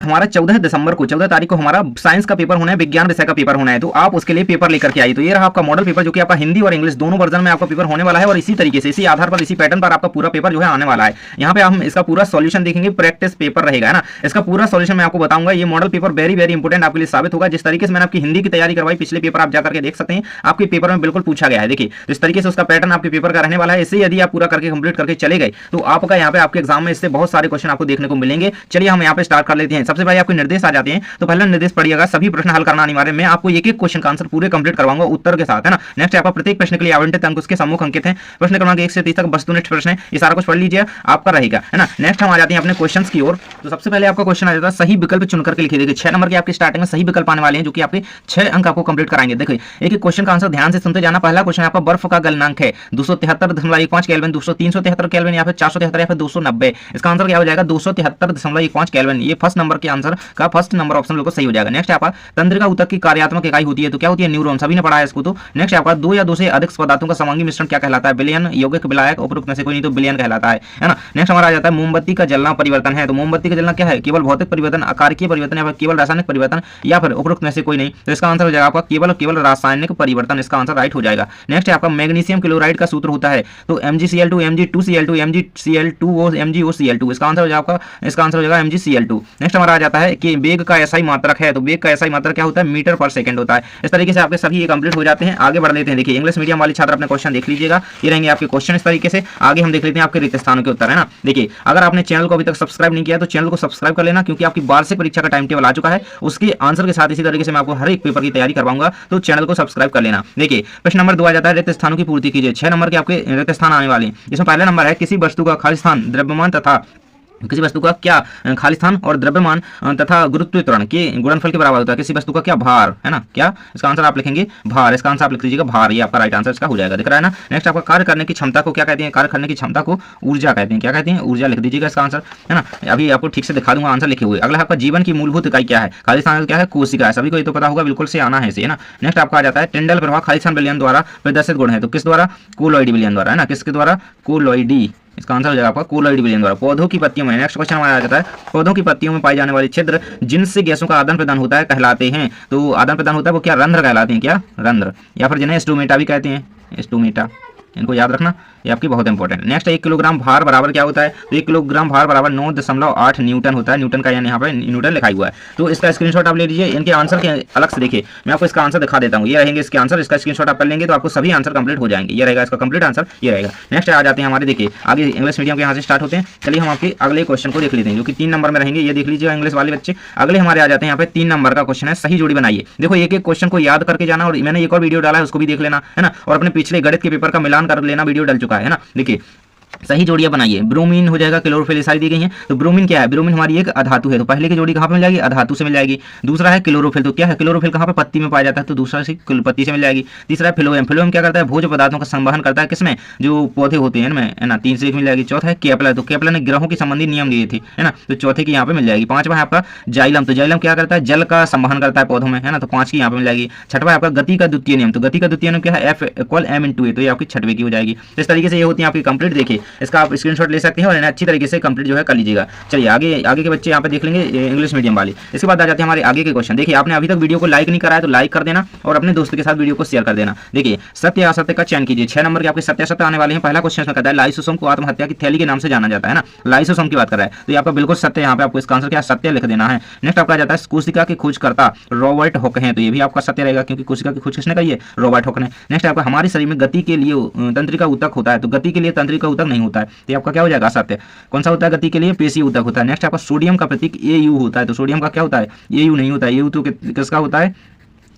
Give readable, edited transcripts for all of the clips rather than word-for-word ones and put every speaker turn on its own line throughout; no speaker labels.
हमारा 14 दिसंबर को 14 तारीख को हमारा साइंस का पेपर होना है, विज्ञान विषय का पेपर होना है, तो आप उसके लिए पेपर लेकर के आइए। तो ये रहा आपका मॉडल पेपर जो कि आपका हिंदी और इंग्लिश दोनों वर्जन में आपका पेपर होने वाला है और इसी तरीके से इसी आधार पर इसी पैटर्न पर आपका पूरा पेपर जो है आने वाला है। यहाँ पे हम इसका पूरा सॉल्यूशन देखेंगे, प्रैक्टिस पेपर रहेगा है ना, इसका पूरा सॉल्यूशन मैं आपको बताऊंगा। ये model paper very very important आपके लिए साबित होगा। जिस तरीके से मैंने आपकी हिंदी की तैयारी करवाई, पिछले पेपर आप जाकर के देख सकते हैं, आपके पेपर में बिल्कुल पूछा गया है। देखिए तो इस तरीके से उसका पैटर्न आपके पेपर का रहने वाला है। इससे यदि आप पूरा करके कंप्लीट करके चले गए तो आपका यहाँ पे आपके एग्जाम में इससे बहुत सारे क्वेश्चन आपको देखने को मिलेंगे। चलिए हम यहाँ पे स्टार्ट कर लेते हैं। सबसे पहले आपके निर्देश आ जाते हैं, तो पहला निर्देश पढ़िएगा, सभी प्रश्न हल करना अनिवार्य। मैं आपको एक एक क्वेश्चन का आंसर पूरे कंप्लीट करवाऊंगा उत्तर के साथ है ना। नेक्स्ट आपका प्रत्येक प्रश्न के लिए आवंटित अंक उसके सम्मुख अंकित है। प्रश्न क्रमांक 1 से 30 तक वस्तुनिष्ठ प्रश्न है, ये सारा कुछ पढ़ लीजिए, आपका रहेगा है ना। नेक्स्ट हम आ जाते हैं अपने क्वेश्चंस की ओर। तो सबसे पहले आपका क्वेश्चन आ जाता है सही विकल्प चुनकर के लिखिए। देखिए 6 नंबर के आपके स्टार्टिंग में सही विकल्प आने वाले हैं जो कि आपके 6 अंक आपको कंप्लीट कराएंगे। देखिए एक एक क्वेश्चन का आंसर ध्यान से सुनते जाना। पहला क्वेश्चन आपका बर्फ का गलनांक है 273.15 केल्विन, 373 केल्विन या फिर 473 या फिर 290। इसका आंसर क्या हो जाएगा 273.15 केल्विन। ये फर्स्ट नंबर के आंसर का फर्स्ट नंबर ऑप्शन बिल्कुल सही हो जाएगा। नेक्स्ट आपका तंत्रिका ऊतक की कार्यात्मक इकाई होती है, तो क्या होती है न्यूरॉन, सभी ने पढ़ा है इसको। तो नेक्स्ट आपका 2 या 2 से अधिक पदार्थों का समांगी मिश्रण क्या कहलाता है, विलयन, यौगिक, विलायक, उपरोक्त में से कोई नहीं तो विलयन कहलाता है ना। नेक्स्ट हमारा आ जाता है मोमबत्ती का जलना परिवर्तन है, तो मोमबत्ती का जलना क्या है, केवल भौतिक परिवर्तन, आकारिकीय परिवर्तन या फिर केवल रासायनिक परिवर्तन या फिर उपरोक्त में से कोई नहीं। तो इसका आंसर हो जाएगा आपका केवल रासायनिक परिवर्तन, इसका आंसर राइट हो जाएगा। नेक्स्ट है आपका मैग्नीशियम क्लोराइड का सूत्र होता है, तो MgCl2 Mg2Cl2 MgCl2O MgOCl2, इसका आंसर हो जाएगा MgCl2। नेक्स्ट हमारा आ जाता है कि वेग का एसआई मात्रक है, तो वेग का एसआई मात्रक क्या होता है, मीटर पर सेकंड होता है। इस तरीके से आपके सभी ये कंप्लीट हो जाते हैं। आगे बढ़ लेते हैं। देखिए इंग्लिश मीडियम वाले छात्र अपने क्वेश्चन देख लीजिएगा, ये रहेंगे आपके क्वेश्चन इस तरीके से। आगे हम देख लेते हैं आपके रिक्त स्थानों के उत्तर है ना। देखिए अगर आपने चैनल को अभी तक सब्सक्राइब नहीं किया तो चैनल को सब्सक्राइब कर लेना, क्योंकि आपकी वार्षिक परीक्षा का टाइम टेबल आ चुका है, उसके आंसर के साथ इसी तरीके से मैं आपको हर एक पेपर की तैयारी करवाऊंगा, तो चैनल को सब्सक्राइब कर लेना। देखिए प्रश्न नंबर 2 आ जाता है रिक्त स्थानों की पूर्ति कीजिए। 6 नंबर के आपके रिक्त स्थान आने वाले हैं। इसमें पहला नंबर है किसी वस्तु का खाली स्थान, द्रव्यमान तथा किसी वस्तु का क्या खाली स्थान और द्रव्यमान तथा गुरुत्व त्वरण के गुणनफल के बराबर होता है। किसी वस्तु का क्या भार है ना, क्या इसका आंसर आप लिखेंगे भार, इसका आंसर आप लिख लीजिएगा भार, ये आपका राइट आंसर इसका हो जाएगा, दिख रहा है ना। नेक्स्ट आपका कार्य करने की क्षमता को क्या कहते हैं, कार्य करने की क्षमता को ऊर्जा कहते हैं। क्या कहते हैं, ऊर्जा लिख दीजिएगा इसका आंसर है ना। अभी आपको ठीक से दिखा दूंगा आंसर लिखे हुए। अगला आपका जीवन की मूलभूत इकाई क्या है, खाली स्थान क्या है, कोशिका है, सभी को ये तो पता होगा, बिल्कुल से आना है इसे है ना। नेक्स्ट आपका आ जाता है टिंडल प्रभाव खाली स्थान विलयन द्वारा प्रदर्शित गुण है, तो किस द्वारा, कोलॉइडी विलयन द्वारा है ना, किसके द्वारा, कोलॉइडी, इसका आंसर हो जाएगा आपका कोलॉइड विलयन द्वारा। पौधों की पत्तियों में, नेक्स्ट क्वेश्चन हमारा आ जाता है पौधों की पत्तियों में पाए जाने वाले छिद्र जिनसे गैसों का आदान प्रदान होता है कहलाते हैं, तो आदान प्रदान होता है वो क्या, रंध्र कहलाते हैं, क्या रंध्र, या फिर जिन्हें स्टोमेटा भी कहते हैं, स्टोमेटा, इनको याद रखना, ये आपकी बहुत इंपॉर्टेंट। नेक्स्ट 1 किलोग्राम भार बराबर क्या होता है, तो 1 किलोग्राम भार बराबर 9.8 न्यूटन होता है। न्यूटन का यानी यहाँ पे न्यूटन लिखा हुआ है, तो इसका स्क्रीनशॉट आप ले लीजिए। इनके आंसर के अलग से देखिए, मैं आपको इसका आंसर दिखा देता हूँ, ये रहेंगे इसके आंसर, इसका स्क्रीनशॉट आप कर लेंगे तो आपको सभी आंसर कंप्लीट हो जाएंगे। ये रहेगा इसका कंप्लीट आंसर, ये रहेगा। नेक्स्ट आ जाते हैं हमारे, देखिए आगे इंग्लिश मीडियम के यहाँ से स्टार्ट होते हैं। चलिए हम आपके अगले क्वेश्चन को देख लेते हैं जो कि 3 नंबर में रहेंगे, ये देख लीजिए इंग्लिश वाले बच्चे। अगले हमारे आ जाते हैं यहाँ पे 3 नंबर का क्वेश्चन है, सही जोड़ी बनाइए। देखो एक एक क्वेश्चन को याद करके जाना, और मैंने एक और वीडियो डाला है उसको भी देख लेना है ना, और अपने पिछले गणित के पेपर का मिलान कर लेना, वीडियो डल चुका है ना। देखिए सही जोड़ियां बनाइए। ब्रोमीन हो जाएगा, क्लोरोफिल सारी दी गई हैं। तो ब्रोमीन क्या है, ब्रोमीन हमारी एक अधातु है, तो पहले की जोड़ी कहाँ पे मिल जाएगी, अधातु से मिल जाएगी। दूसरा है क्लोरोफिल, तो क्या है, क्लोरोफिल कहाँ पे, पत्ती में पाया जाता है, तो दूसरा से पत्ती से मिल जाएगी। तीसरा है फिलोएम, फिलोएम क्या करता है, भोज्य पदार्थों का संवहन करता है, किसमें, जो पौधे होते हैं है ना, 3 से 1 मिल जाएगी। चौथा है केपलर, तो केपलर ने ग्रहों के संबंधी नियम दिए थे है ना, तो चौथे की यहाँ पे मिल जाएगी। 5वां है आपका जाइलम, तो जाइलम क्या करता है, जल का संवहन करता है पौधों में है ना, तो 5 की यहाँ पे मिल जाएगी। 6वां आपका गति का द्वितीय नियम, तो गति का द्वितीय नियम क्या है, F=m×a, तो ये आपकी 6वीं की हो जाएगी। इस तरीके से ये होती है आपकी कंप्लीट। देखिए इसका आप स्क्रीनशॉट ले सकते हैं और इन्हें अच्छी तरीके से कंप्लीट जो है कर लीजिएगा। चलिए आगे के बच्चे यहाँ पे देख लेंगे इंग्लिश मीडियम वाले। इसके बाद आ जाते हैं हमारे आगे के क्वेश्चन। देखिए आपने अभी तक वीडियो को लाइक नहीं करा है तो लाइक कर देना और अपने दोस्त के साथ वीडियो को शेयर कर देना। देखिए सत्य असत्य का चयन कीजिए। 6 नंबर के आपके सत्य असत्य आने वाले हैं। पहला क्वेश्चन कहता है लाइसोसोम को आत्महत्या की थैली के नाम से जाना जाता है ना, लाइसोसोम की बात कर रहा है, तो ये आपका बिल्कुल सत्य, यहाँ पे आपको इसका आंसर क्या सत्य लिख देना है। नेक्स्ट आपका जाता है कोशिका के खोजकर्ता रॉबर्ट हुक हैं, तो ये भी आपका सत्य रहेगा क्योंकि कोशिका की खोज किसने कही है, रॉबर्ट हुक ने। नेक्स्ट आपका हमारे शरीर में गति के लिए तंत्रिका ऊतक होता है, तो गति के लिए तंत्रिका ऊतक नहीं होता है, तो आपका क्या हो जाएगा सत्य। कौन सा होता है, गति के लिए पेशी ऊतक होता है। नेक्स्ट आपका सोडियम का प्रतीक Au होता है, तो सोडियम का क्या होता है, Au नहीं होता है, Au तो किसका होता है,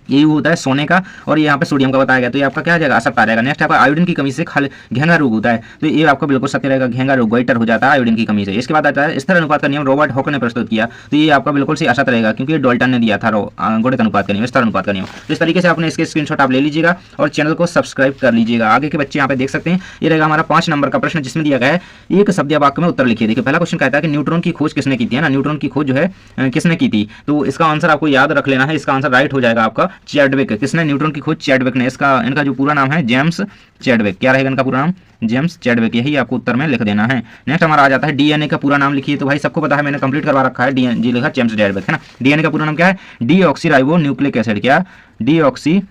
ये होता है सोने का, और ये यहाँ पे सोडियम का बताया गया, तो ये आपका क्या आ जाएगा असत्य आ जाएगा। नेक्स्ट आपका आयोडीन की कमी से घेंगा रोग होता है, तो ये आपका बिल्कुल सत्य रहेगा, घेंगा रोग गोइटर हो जाता है आयोडीन की कमी से। इसके बाद आता है स्थिर अनुपात का नियम रॉबर्ट हुक ने प्रस्तुत किया, तो ये आपका बिल्कुल से असत्य रहेगा क्योंकि ये डाल्टन ने दिया था गुणित अनुपात का नियम, स्थिर अनुपात का नियम। तो इस तरीके से आपने इसके स्क्रीनशॉट आप ले लीजिएगा और चैनल को सब्सक्राइब कर लीजिएगा। आगे के बच्चे यहाँ पे देख सकते हैं, ये रहेगा हमारा 5 नंबर का प्रश्न जिसमें दिया गया है एक शब्द या वाक्य में उत्तर लिखिए। देखिए पहला क्वेश्चन कहता है कि न्यूट्रॉन की खोज किसने की थी, है ना, न्यूट्रॉन की खोज जो है किसने की थी, तो इसका आंसर आपको याद रख लेना है। इसका आंसर राइट हो जाएगा आपका चैडविक, किसने न्यूट्रॉन की खोज? चैडविक ने। इसका इनका जो पूरा नाम है जेम्स चैडविक। क्या रहेगा इनका पूरा नाम? James Chadwick. यही आपको उत्तर में लिख देना है। नेक्स्ट हमारा आ जाता है डीएनए का पूरा नाम लिखिए। तो भाई सबको पता है, मैंने कंप्लीट करवा रखा है। डीएनए लिखा जेम्स चैडविक, है ना। डीएनए का पूरा नाम क्या है? Deoxy ribo nucleic acid. क्या? डीऑक्सी,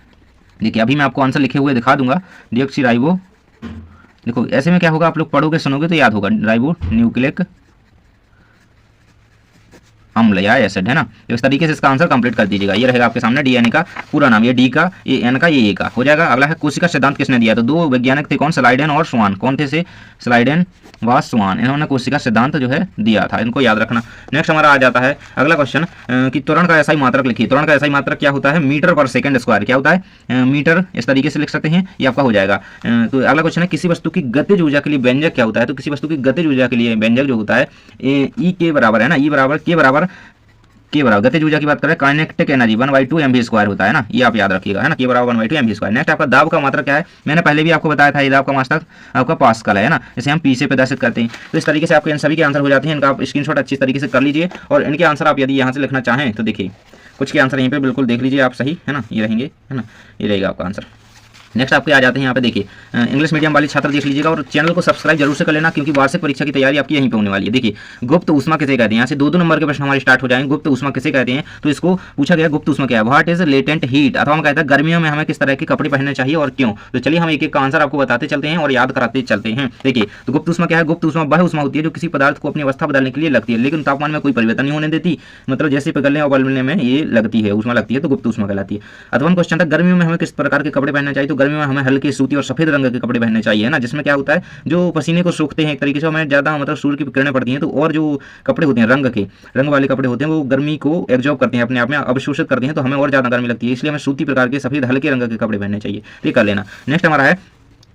देखिए अभी मैं आपको आंसर लिखे हुए दिखा दूंगा। डीऑक्सी राइबो, देखो ऐसे में क्या होगा, आप लोग पढ़ोगे सुनोगे तो याद होगा, राइबो न्यूक्लिक अम्ल या एसिड, है ना। तो इस तरीके से इसका आंसर कंप्लीट कर दीजिएगा। ये रहेगा आपके सामने डीएनए का पूरा नाम, ये डी का, ये एन का, ये ए का हो जाएगा। अगला है कोशिका सिद्धांत किसने दिया? तो दो वैज्ञानिक थे, कौन? स्लाइडेन और स्वान। कौन थे से? स्लाइडेन व स्वान। इन्होंने कोशिका सिद्धांत जो है दिया था, इनको याद रखना। नेक्स्ट हमारा आ जाता है अगला क्वेश्चन कि त्वरण का ऐसा ही मात्रक लिखिए। त्वरण का ऐसा ही मात्रक क्या होता है? मीटर पर सेकंड स्क्वायर। क्या होता है? मीटर, इस तरीके से लिख सकते हैं, ये आपका हो जाएगा। तो अगला क्वेश्चन है किसी वस्तु की गतिज ऊर्जा के लिए व्यंजक क्या होता है? तो किसी वस्तु की गतिज ऊर्जा के लिए व्यंजक जो होता है ई के बराबर, है ना। ई बराबर के बराबर, के बराबर गतिज ऊर्जा की बात करें, काइनेटिक एनर्जी 1/2 mv² होता है ना, ये आप याद रखिएगा, है ना। के बराबर 1/2 mv²। नेक्स्ट आपका दाब का मात्रक क्या है? मैंने पहले भी आपको बताया था, ये दाब का मात्रक आपका पास्कल है ना, इसे हम पी से प्रदर्शित करते हैं। तो इस तरीके से आपके इन सभी के आंसर हो जाते हैं। इनका आप स्क्रीनशॉट अच्छी तरीके से कर लीजिए और इनके आंसर आप यदि यहाँ से लिखना चाहें तो देखिए कुछ के आंसर यहीं पे बिल्कुल देख लीजिए आप, सही है ना, ये रहेंगे, है ना, ये रहेगा आपका आंसर। नेक्स्ट आपके आ जाते हैं यहाँ पे, देखिए इंग्लिश मीडियम वाले छात्र देख लीजिएगा और चैनल को सब्सक्राइब जरूर से कर लेना, क्योंकि वार्षिक परीक्षा की तैयारी आपकी यहीं पे होने वाली है। देखिए गुप्त ऊष्मा किसे कहते हैं? यहाँ से 2-2 नंबर के प्रश्न हमारे स्टार्ट हो जाएंगे। गुप्त ऊष्मा किसे कहते हैं? तो इसको पूछा गया गुप्त ऊष्मा क्या है? व्हाट इज लेटेंट हीट, अथवा हम कहते हैं गर्मियों में हमें किस तरह के कपड़े पहनने चाहिए और क्यों। तो चलिए हम एक एक का आंसर आपको बताते चलते हैं और याद कराते चलते हैं। देखिए तो गुप्त ऊष्मा क्या है? गुप्त ऊष्मा वह ऊष्मा होती है जो किसी पदार्थ को अपनी अवस्था बदलने के लिए लगती है, लेकिन तापमान में कोई परिवर्तन नहीं होने देती, मतलब जैसे पिघलने और उबलने में ये लगती है, ऊष्मा लगती है, तो गुप्त ऊष्मा कहलाती है। अथवा क्वेश्चन था गर्मियों में हमें किस प्रकार के कपड़े पहनने चाहिए? तो गर्मियों में हमें हल्के सूती और सफेद रंग के कपड़े पहनने चाहिए, है ना, जिसमें क्या होता है जो पसीने को सोखते हैं एक तरीके से, हमें ज्यादा मतलब सूर्य की किरणें पड़ती हैं, तो और जो कपड़े होते हैं रंग वाले कपड़े होते हैं वो गर्मी को एब्जॉर्ब करते हैं, अपने आप में अवशोषित करते हैं, तो हमें और ज्यादा गर्मी लगती है, इसलिए हमें सूती प्रकार के सफेद हल्के रंग के कपड़े पहनने चाहिए। ये कर लेना। नेक्स्ट हमारा है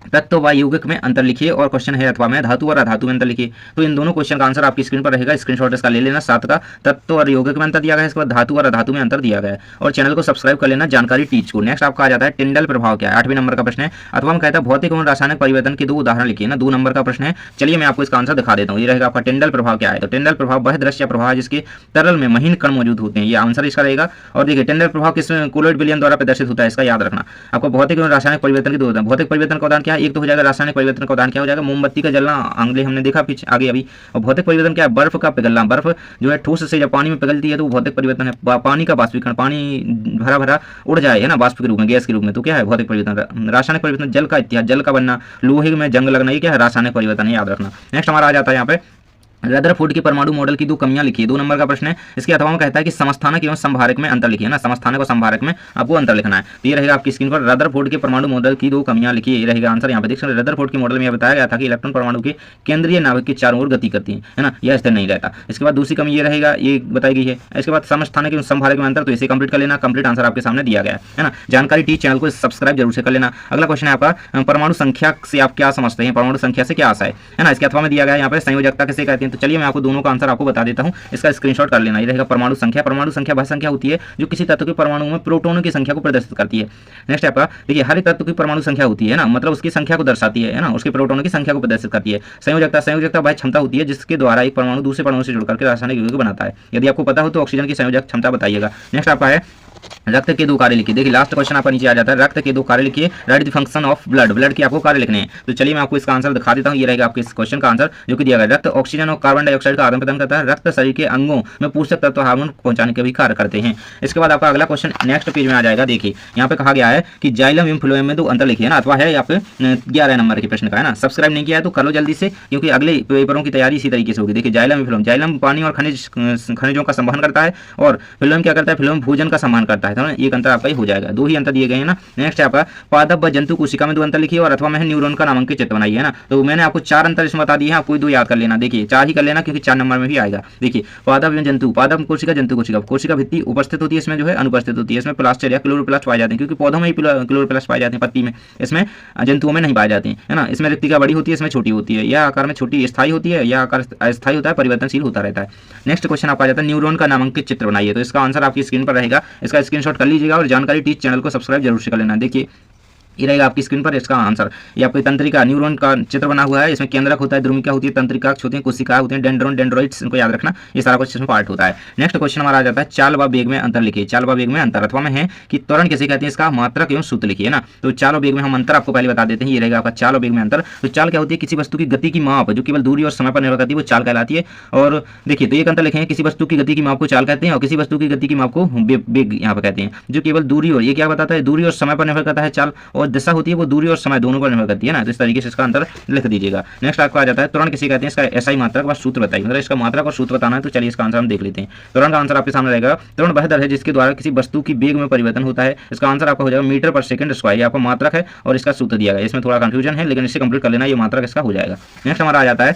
तत्व व यौगिक में अंतर लिखिए और क्वेश्चन है अथवा में धातु और अधातु में अंतर लिखिए। तो इन दोनों क्वेश्चन का आंसर आपकी स्क्रीन पर रहेगा, स्क्रीनशॉट इसका ले लेना। 7 का तत्व और यौगिक में अंतर दिया गया है, इसके बाद धातु और अधातु में अंतर दिया गया है, और चैनल को सब्सक्राइब कर लेना, जानकारी टीच को। नेक्स्ट आपका आ जाता है टिंडल प्रभाव क्या है? 8वें नंबर का प्रश्न है। अथवा हम कहता है भौतिक और रासायनिक परिवर्तन के 2 उदाहरण लिखिए ना, 2 नंबर का प्रश्न है। चलिए मैं आपको इसका आंसर दिखा देता हूँ। ये रहेगा आपका टिंडल प्रभाव क्या है? तो टिंडल प्रभाव वह दृश्य प्रभाव जिसके तरल में महीन कण मौजूद होते हैं, ये आंसर इसका रहेगा। और देखिए टिंडल प्रभाव किस कोलोइड विलियम द्वारा प्रदर्शित होता है, इसका याद रखना। आपको भौतिक और रासायनिक परिवर्तन के 2 उदाहरण। भौतिक परिवर्तन का उदाहरण क्या है? एक तो हो जाएगा रासायनिक परिवर्तन का उदाहरण क्या हो जाएगा? मोमबत्ती का जलना, आंगले हमने देखा पीछे आगे अभी। और भौतिक परिवर्तन क्या है? बर्फ का पिघलना। बर्फ जो है ठोस से जब पानी में पिघलती है तो वो भौतिक परिवर्तन है। पानी का बाष्पीकरण, पानी भरा भरा उड़ जाए, है ना, बाष्प के रूप में, गैस के रूप में, तो क्या है? भौतिक परिवर्तन। रासायनिक परिवर्तन जल का इतिहास, जल का बनना, लोहे में जंग लगना, ये क्या है? रासायनिक परिवर्तन है, याद रखना। नेक्स्ट हमारा आ जाता है यहाँ पे रदरफोर्ड की परमाणु मॉडल की 2 कमियां लिखिए। 2 नंबर का प्रश्न है। इसके अथवा में कहता है कि समस्थानक एवं संभारक में अंतर लिखिए ना, समस्थानक और संभारक में आपको अंतर लिखना है। तो ये रहेगा आपकी स्क्रीन पर रदरफोर्ड के परमाणु मॉडल की 2 कमियां लिखिए, ये रहेगा आंसर यहाँ पे देख सकते हैं। रदरफोर्ड के मॉडल में यह बताया गया था कि इलेक्ट्रॉन परमाणु के केंद्रीय नाभिक के चारों ओर गति करती है ना, यह स्थिर नहीं रहता। इसके बाद दूसरी कमी ये रहेगा, ये बताई गई है। इसके बाद समस्थानक एवं संभारक में अंतर, तो इसे कंप्लीट कर लेना, कंप्लीट आंसर आपके सामने दिया गया है ना। जानकारी टी चैनल को सब्सक्राइब जरूर से कर लेना। अगला क्वेश्चन है आपका परमाणु संख्या से आप क्या समझते हैं? परमाणु संख्या से क्या आशा है ना। इसके अथवा में दिया गया है यहाँ पे संयोजकता किसे कहते हैं? तो चलिए मैं आपको दोनों का आंसर आपको बता देता हूं, इसका स्क्रीनशॉट कर लेना। ये रहेगा परमाणु संख्या। परमाणु संख्या वह संख्या होती है जो किसी तत्व के परमाणु में प्रोटॉनों की संख्या को प्रदर्शित करती है। नेक्स्ट आपका देखिए हर एक तत्व की परमाणु संख्या होती है ना, मतलब उसकी संख्या को दर्शाती है ना, उसके प्रोटॉनों की संख्या को प्रदर्शित करती है। संयोजकता, संयोजकता वह क्षमता होती है जिसके द्वारा एक परमाणु दूसरे परमाणु से जुड़कर के रासायनिक यौगिक बनाता है। यदि आपको पता हो तो ऑक्सीजन की संयोजक क्षमता बताइएगा। नेक्स्ट आपका है रक्त के 2 कार्य लिखिए। देखिए लास्ट क्वेश्चन आपका नीचे आ जाता है, रक्त के 2 कार्य लिखिए, right the function of blood. Blood के आपको कार्य लिखने हैं। तो चलिए मैं आपको इसका आंसर दिखा देता हूं, ये रहेगा आपके इस क्वेश्चन का आंसर जो कि दिया गया। रक्त ऑक्सीजन और कार्बन डाइऑक्साइड का आदान प्रदान करता है। रक्त शरीर के अंगों में पोषक तत्व हार्मोन पहुंचाने के भी कार्य करते हैं। इसके बाद आपका अगला क्वेश्चन नेक्स्ट पेज में आ जाएगा। देखिए यहाँ पे कहा गया है कि जाइलम एवं फ्लोएम में 2 अंतर लिखिए ना, अथवा है यहाँ पे 11 नंबर के प्रश्न का, है ना। सब्सक्राइब नहीं किया है तो कर लो जल्दी से, क्योंकि अगले पेपरों की तैयारी इसी तरीके से होगी। देखिए जाइलम फ्लोएम, जाइलम पानी और खनिजों का संवहन करता है, और फ्लोएम क्या करता है? फ्लोएम भोजन का संवहन करता है। तो एक अंतर आपका हो जाएगा, 2 ही अंतर दिए गए हैं ना। नेक्स्ट आपका पादप व जंतु कोशिका में 2 अंतर लिखिए, और अथवा में न्यूरॉन का नामांकित चित्र बनाइए, है ना। तो मैंने आपको 4 अंतर इसमें बता दिए हैं, आपको 2 याद कर लेना। देखिए 4 ही कर लेना, क्योंकि 4 नंबर में भी आएगा। देखिए पादप एवं जंतु, पादप कोशिका, जंतु कोशिका। कोशिका भित्ति उपस्थित होती है, इसमें जो है अनुपस्थित होती है। इसमें प्लास्टर या क्लोरोप्लास्ट पाए जाते हैं, क्योंकि पौधों में ही क्लोरोप्लास्ट पाए जाते हैं, पत्ती में, इसमें जंतुओं में नहीं पाए जाते हैं, है ना। इसमें रिक्तिका बड़ी होती है, इसमें छोटी होती है। यह आकार में छोटी स्थायी होती है, यह आकार अस्थायी होता है, परिवर्तनशील होता रहता है। नेक्स्ट क्वेश्चन आपका आ जाता है न्यूरॉन का नामांकित चित्र बनाइए। तो इसका आंसर आपकी स्क्रीन पर रहेगा, इसका स्क्रीनशॉट कर लीजिएगा और जानकारी टीच चैनल को सब्सक्राइब जरूर से कर लेना। देखिए ये रहेगा आपकी स्क्रीन पर इसका आंसर। ये आपकी तंत्रिका न्यूरॉन का चित्र बना हुआ है, इसमें केंद्रक होता है, द्रुमिका होती है, तंत्रिकाक्ष होते हैं, कोशिका होते हैं, डेंड्रोन, डेंड्रोइड्स, इनको याद रखना, ये सारा कुछ इसमें पार्ट होता है। नेक्स्ट क्वेश्चन हमारा आ जाता है चाल व वेग में अंतर लिखिए। चाल व वेग में अंतर अथवा में है कि त्वरण किसे कहते हैं, इसका मात्रक एवं सूत्र लिखिए ना। तो चाल और वेग में हम अंतर आपको पहले बता देते हैं। ये रहेगा आपका चाल और वेग में अंतर। तो चाल क्या होती है, किसी वस्तु की गति की माप जो केवल दूरी और समय पर निर्भर करती है, वो चाल कहलाती है। और देखिए तो एक अंतर लिखेंगे, किसी वस्तु की गति की माप को चाल कहते हैं और किसी वस्तु की गति की माप को वेग यहाँ पर कहते हैं, जो केवल दूरी और, ये क्या बताता है, दूरी और समय पर निर्भर करता है चाल, और दिशा होती है वो दूरी और समय दोनों पर निर्भर करती है ना। तो इस तरीके से इसका अंतर लिख दीजिएगा। नेक्स्ट आपको आ जाता है त्वरण किसे कहते हैं, इसका एसआई मात्रक व सूत्र बताइए। मतलब इसका मात्रक और सूत्र बताना है। तो चलिए इसका आंसर हम देख लेते हैं। त्वरण का आंसर आपके सामने रहेगा, त्वरण वह दर है जिसके द्वारा किसी वस्तु की वेग में परिवर्तन होता है। इसका आंसर आपका हो जाएगा मीटर पर सेकंड स्क्वायर। आपका मात्रक है और इसका सूत्र दिया गया। इसमें थोड़ा कंफ्यूजन है लेकिन इसे कंप्लीट कर लेना, ये मात्रक इसका हो जाएगा। नेक्स्ट हमारा आ जाता है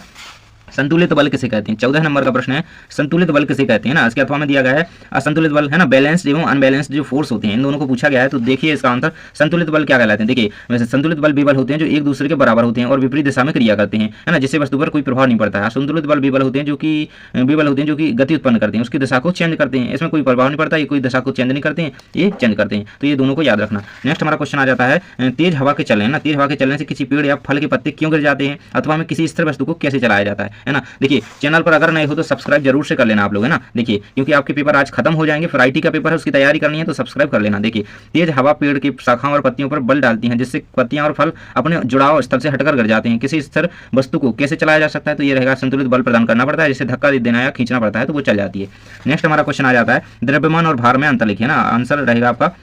संतुलित बल किसे कहते हैं। 14 नंबर का प्रश्न है, संतुलित बल किसे कहते हैं ना। इसके अथवा में दिया गया है असंतुलित बल है ना, बैलेंस्ड एवं अनबैलेंस्ड जो फोर्स होते हैं, इन दोनों को पूछा गया है। तो देखिए इसका आंसर संतुलित बल क्या कहलाते हैं। देखिए वैसे संतुलित बल वे बल होते हैं जो एक दूसरे के बराबर होते हैं और विपरीत दिशा में क्रिया करते हैं, है ना, जिससे वस्तु पर कोई प्रभाव नहीं पड़ता है। असंतुलित बल वे बल होते हैं जो कि गति उत्पन्न करते हैं, उसकी दिशा को चेंज करते हैं, इसमें कोई प्रभाव नहीं पड़ता, ये कोई दिशा को चेंज नहीं करते हैं, ये चेंज करते हैं। तो ये दोनों को याद रखना। नेक्स्ट हमारा क्वेश्चन आ जाता है तेज हवा के चलने ना, तेज हवा के चलने से किसी पेड़ या फल के पत्ते क्यों गिर जाते हैं, अथवा में किसी स्थिर वस्तु को कैसे चलाया जाता है ना। देखिए चैनल पर अगर नए हो तो सब्सक्राइब जरूर से कर लेना आप लोग, है ना। देखिए क्योंकि आपके पेपर आज खत्म हो जाएंगे, फिर आईटी का पेपर है, उसकी तैयारी करनी है, तो सब्सक्राइब कर लेना। देखिए तेज हवा पेड़ की शाखाओं और पत्तियों पर बल डालती है, जिससे पत्तियां और फल अपने जुड़ाव स्थल से हटकर गिर जाते हैं। किसी स्थिर वस्तु को कैसे चलाया जा सकता है, तो ये रहेगा संतुलित बल प्रदान करना पड़ता है, जिससे धक्का देना या खींचना पड़ता है तो वो चल जाती है। नेक्स्ट हमारा क्वेश्चन आ जाता है द्रव्यमान और भार में अंतर लिखिए ना। आंसर रहेगा आपका,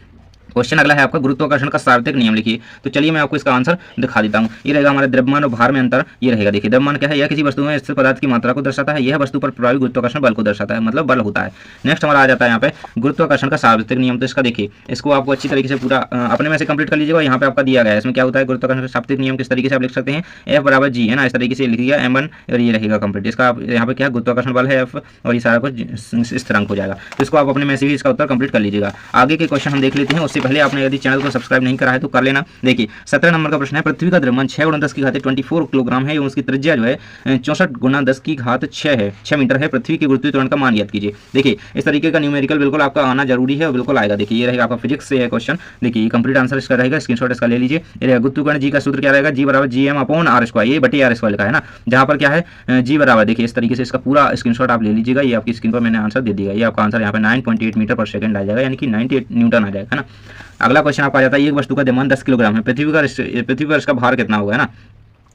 क्वेश्चन अगला है आपका गुरुत्वाकर्षण का सार्वत्रिक नियम लिखिए। तो चलिए मैं आपको इसका आंसर दिखा देता हूँ। ये रहेगा हमारे द्रव्यमान और भार में अंतर। ये रहेगा, देखिए द्रव्यमान क्या है, यह किसी वस्तु में स्थिर पदार्थ की मात्रा को दर्शाता है, यह वस्तु पर प्रभावी गुरुत्वाकर्षण बल को दर्शाता है, मतलब बल होता है। नेक्स्ट हमारा आ जाता है यहाँ पे गुरुत्वाकर्षण का सार्वत्रिक नियम। तो इसका देखिए, इसको आपको अच्छी तरीके से पूरा अपने में से कंप्लीट कर लीजिएगा। यहाँ पे आपका दिया गया है, इसमें क्या होता है गुरुत्वाकर्षण का सार्वत्रिक नियम किस तरीके से आप लिख सकते हैं, F बराबर G है ना, इस तरीके से लिख दिया M1 और ये रहेगा कंप्लीट। इसका यहाँ पे क्या गुरुत्वाकर्षण बल है F और ये सारा कुछ स्थिरांक हो जाएगा। तो इसको आप अपने में से ही इसका उत्तर कंप्लीट कर लीजिएगा। आगे के क्वेश्चन हम देख लेते हैं, उससे पहले आपने यदि चैनल को सब्सक्राइब नहीं करा है तो कर लेना। देखिए 17 नंबर का प्रश्न है, पृथ्वी का द्रव्यमान 6 × 10 की घात 24 किलोग्राम है एवं उसकी त्रिज्या जो है 64 × 10 की घात 6 है, 6 मीटर है। पृथ्वी के गुरुत्वीय त्वरण का मान याद कीजिए। देखिए इस तरीके का न्यूमेरिकल बिल्कुल आपका आना जरूरी है और बिल्कुल आएगा। देखिए ये रहेगा आपका फिजिक्स से है क्वेश्चन। देखिए ये कंप्लीट आंसर इसका रहेगा, स्क्रीनशॉट इसका ले लीजिए। ये रहेगा गुरुत्वाकर्षण जी का सूत्र क्या रहेगा, G बराबर Gm/r², ये बटे r² लिखा है ना, जहां पर क्या है G बराबर, देखिए इस तरीके से इसका पूरा स्क्रीनशॉट आप ले लीजिएगा। ये आपकी स्क्रीन पर मैंने आंसर दे दिया। ये आपका आंसर यहाँ पे 9.8 मीटर पर सेकंड आ जाएगा, यानी कि 98 न्यूटन आ जाएगा, है ना। अगला क्वेश्चन आपका आ जाता है, एक वस्तु का द्रव्यमान 10 किलोग्राम है, पृथ्वी पर इसका भार कितना होगा, है ना।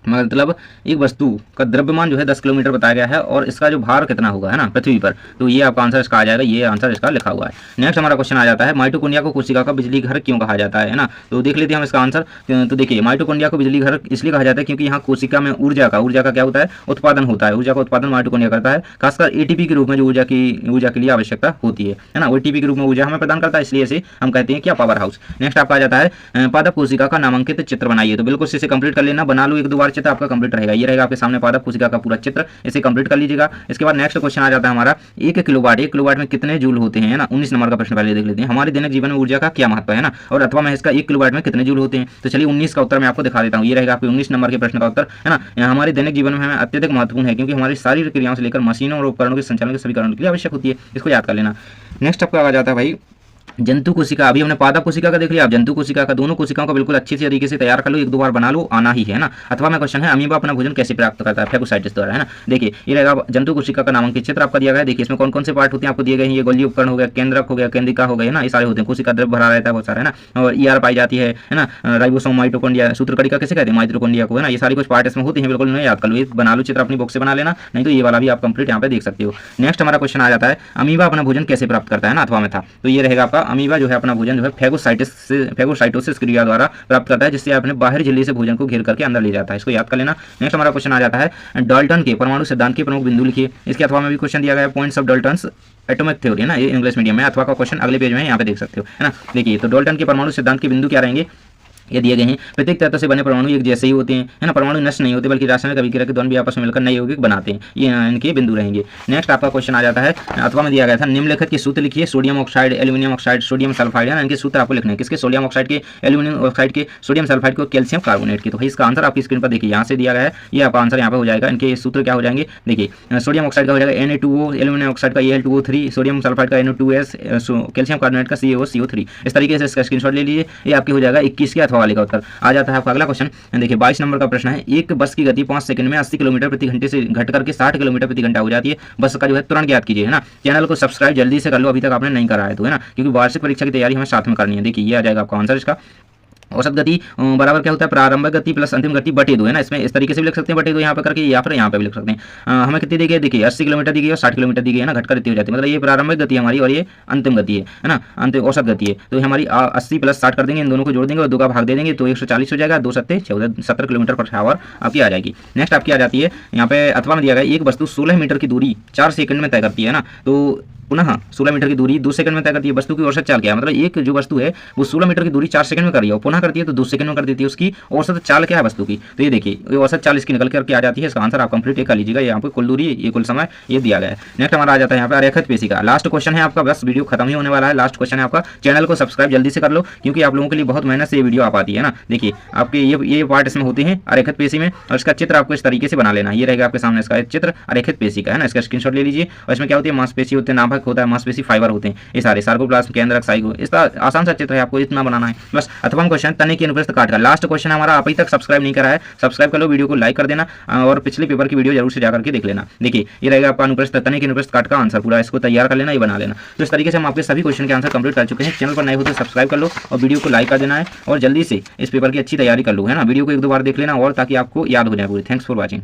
मतलब एक वस्तु का द्रव्यमान जो है 10 किलोमीटर बताया गया है और इसका जो भार कितना होगा, है ना, पृथ्वी पर। तो ये आपका आंसर इसका आ जाएगा, ये आंसर इसका लिखा हुआ है। नेक्स्ट हमारा क्वेश्चन आ जाता है माइटोकॉन्ड्रिया को कोशिका का बिजली घर क्यों कहा जाता है ना। तो देख लेते हैं हम इसका आंसर। तो देखिए माइटोकॉन्ड्रिया को बिजली घर इसलिए कहा जाता है क्योंकि यहाँ कोशिका में ऊर्जा का क्या होता है, उत्पादन होता है। ऊर्जा का उत्पादन माइटोकॉन्ड्रिया करता है, खासकर एटीपी के रूप में जो ऊर्जा के लिए आवश्यकता होती है ना, एटीपी के रूप में ऊर्जा हमें प्रदान करता है, इसलिए इसे हम कहते हैं क्या, पावर हाउस। नेक्स्ट आपका आ जाता है पादप कोशिका का नामांकित चित्र बनाइए। तो बिल्कुल इसे कंप्लीट कर लेना, बना लो 1-2 बार चित्र आपका कंप्लीट रहेगा। ये रहेगा आपके सामने पादप कोशिका का पूरा चित्र, इसे कंप्लीट कर लीजिएगा। इसके बाद नेक्स्ट क्वेश्चन आ जाता है हमारा 1 किलोवाट में कितने जूल होते हैं ना। 19 नंबर का प्रश्न पहले देख लेते हैं, हमारे दैनिक जीवन में ऊर्जा का क्या महत्व है ना, और अथवा में इसका 1 किलोवाट में कितने जूल होते हैं। तो चलिए 19 का उत्तर मैं आपको दिखा देता हूँ। ये रहेगा आपके 19 नंबर के प्रश्न का उत्तर, है ना। हमारे दैनिक जीवन में हमें अत्यधिक महत्वपूर्ण है क्योंकि हमारी सारी क्रियाओं से लेकर मशीनों और उपकरणों के संचालन के सभी कारणों के लिए आवश्यक होती है। इसको याद कर लेना। नेक्स्ट आपका आ जाता है भाई जंतु कोशिका। अभी हमने पादप कोशिका का देख लिया, आप जंतु कोशिका का, दोनों कोशिकाओं का बिल्कुल अच्छी तरीके से तैयार कर लो, 1-2 बार बना लो, आना ही है ना। अथवा में क्वेश्चन है अमीबा अपना भोजन कैसे प्राप्त करता है, फैगोसाइटिस द्वारा, है ना। देखिए ये रहेगा जंतु कोशिका का नामांकित चित्र आपका दिया गया है। देखिए इसमें कौन कौन से पार्ट होते हैं आपको दिए गए हैं, ये गोल्गी उपकरण हो गया, केंद्रक हो गया, केंद्रिका हो गया, है ना, ये सारे होते हैं। कोशिका द्रव्य भरा रहता है बहुत सारा, है ना, और ER पाई जाती है ना, राइबोसोम, माइटोकॉन्ड्रिया, सूत्रकणिका किसे कहते हैं, माइटोकॉन्ड्रिया को, है ना। ये सारी कुछ पार्ट इसमें होते हैं, बिल्कुल नहीं याद कर लो, ये बना लो चित्र, अपनी बुक से बना लेना, नहीं तो ये वाला भी आप कंप्लीट यहाँ पे देख सकते हो। नेक्स्ट हमारा क्वेश्चन आ जाता है अमीबा अपना भोजन कैसे प्राप्त करता है ना, अथवा में था। तो ये रहेगा आपका अमीबा जो है अपना भोजन जो है फैगोसाइटोसिस क्रिया द्वारा प्राप्त करता है, जिससे अपने बाहरी झिल्ली से भोजन को घेर करके अंदर ले जाता है। इसको याद कर लेना। नेक्स्ट हमारा क्वेश्चन आ जाता है डाल्टन के परमाणु सिद्धांत के प्रमुख बिंदु लिखिए। इसके अथवा में भी क्वेश्चन दिया गया है, points of Dalton's atomic theory, है ना, ये इंग्लिश मीडियम में। अथवा का क्वेश्चन अगले पेज में यहाँ पे देख सकते हो, है ना। देखिए तो डाल्टन के परमाणु सिद्धांत के बिंदु क्या रहेंगे, ये दिए गए हैं। प्रत्येक तत्व से बने परमाणु एक जैसे ही होते हैं, है ना, परमाणु नष्ट नहीं होते बल्कि रासायनिक अभिक्रिया के द्वारा भी आपस में मिलकर नए यौगिक बनाते हैं, ये इनके बिंदु रहेंगे। नेक्स्ट आपका क्वेश्चन आ जाता है अथवा में दिया गया था निम्नलिखित के सूत्र लिखिए, sodium oxide, aluminium oxide, sodium sulphide, है ना, इनके सूत्र आपको लिखने हैं। किसके, सोडियम ऑक्साइड के, एल्यूमिनियम ऑक्साइड के, सोडियम सल्फाइड को, कैल्शियम कार्बोनेट की। तो भाई इसका आंसर आपकी स्क्रीन पर देखिए, यहाँ से दिया गया है, ये आपका आंसर यहाँ पर हो जाएगा। इनके सूत्र क्या हो जाएंगे, देखिए सोडियम ऑक्साइड का हो जाएगा Na2O, एल्यूमिनियम ऑक्साइड का Al2O3, सोडियम सल्फाइड का Na2S, कैल्शियम कार्बोनेट का CaO CO3। इस तरीके से इसका स्क्रीनशॉट ले लीजिए। ये आपके हो जाएगा 21 के अथवा वाले का उत्तर। आ जाता है आपका अगला क्वेश्चन। देखिए 22 नंबर का प्रश्न है, एक बस की गति 5 सेकंड में 80 किलोमीटर प्रति घंटे से घट करके 60 किलोमीटर प्रति घंटा हो जाती है। बस का जो है तुरंत ज्ञात कीजिए, है ना। चैनल को सब्सक्राइब जल्दी से कर लो, अभी तक आपने नहीं करा है तो, है ना, क्योंकि वार्षिक परीक्षा की तैयारी हमें साथ में करनी है। देखिए ये आ जाएगा आपका आंसर इसका। औसत गति बराबर क्या होता है, प्रारंभिक गति प्लस अंतिम गति बटे 2, है ना। इसमें इस तरीके से भी लिख सकते हैं बटे 2 यहाँ पे करके, या फिर यहाँ पे भी लिख सकते हैं। हमें कितनी दी गई है, देखिए 80 किलोमीटर दी गई और 60 किलोमीटर दी गई है ना, घटकर इतनी हो जाती है। मतलब ये प्रारंभिक गति हमारी और ये अंतिम गति है ना, अंतिम औसत गति है। तो हमारी 80 प्लस 60 कर देंगे, इन दोनों को जोड़ देंगे और 2 का भाग दे देंगे तो 140 हो जाएगा। 2 सत्ते 14, 70 किलोमीटर पर आवर आपकी आ जाएगी। नेक्स्ट आपकी आ जाती है यहाँ पे अथवा में दिया गया, एक वस्तु 16 मीटर की दूरी 4 सेकंड में तय करती है ना। तो पुनः 16 मीटर की दूरी 2 सेकंड में तय करती है। वस्तु की औसत चाल क्या है, मतलब एक जो वस्तु है वो 16 मीटर की दूरी 4 सेकंड में कर रही है और पुनः करती है तो 2 सेकंड में कर देती है। उसकी औसत चाल क्या है वस्तु की, तो ये देखिए ये औसत चाल इसकी निकल करके आ जाती है। इसका आंसर आप कंप्लीट कर लीजिएगा। यहाँ पे कुल दूरी, ये कुल समय ये दिया गया है। नेक्स्ट हमारा आ जाता है यहाँ पे आरेखित पेशिका। लास्ट क्वेश्चन है आपका, बस वीडियो खत्म ही होने वाला है। लास्ट क्वेश्चन है आपका, चैनल को सब्सक्राइब जल्दी से कर लो क्योंकि आप लोगों के लिए बहुत मेहनत से ये वीडियो आ पाती है ना। देखिए आपके ये पार्ट इसमें होते हैं आरेखित पेशी में, और इसका चित्र आपको इस तरीके से बना लेना है। ये रहेगा आपके सामने इसका चित्र आरेखित पेशी का, है ना। इसका स्क्रीनशॉट ले लीजिए। और इसमें क्या होती है, मांसपेशी होते हैं, नाभक होता है, मांसपेशी फाइबर होते हैं, ये सारे सार्कोप्लाज्म, केंद्रक, साइगो। इसका आसान सा चित्र है, आपको इतना बनाना है बस। अथवा क्वेश्चन तने की अनुप्रस्थ काट का। लास्ट क्वेश्चन हमारा, आप अभी तक सब्सक्राइब नहीं करा है, सब्सक्राइब कर लो, वीडियो को लाइक कर देना और पिछले पेपर की वीडियो जरूर से जाकर के देख लेना। देखिए ये रहेगा आपका अनुप्रस्थ तने की अनुप्रस्थ काट का आंसर, पूरा इसको तैयार कर लेना, ये बना लेना। तो इस तरीके से हम आपके सभी क्वेश्चन के आंसर कंप्लीट कर चुके हैं। चैनल पर नए हो तो सब्सक्राइब कर लो और वीडियो को लाइक कर देना है और जल्दी से इस पेपर की अच्छी तैयारी कर लो, है ना। वीडियो को 1-2 बार देख लेना और ताकि आपको याद हो जाए पूरी। Thanks for watching.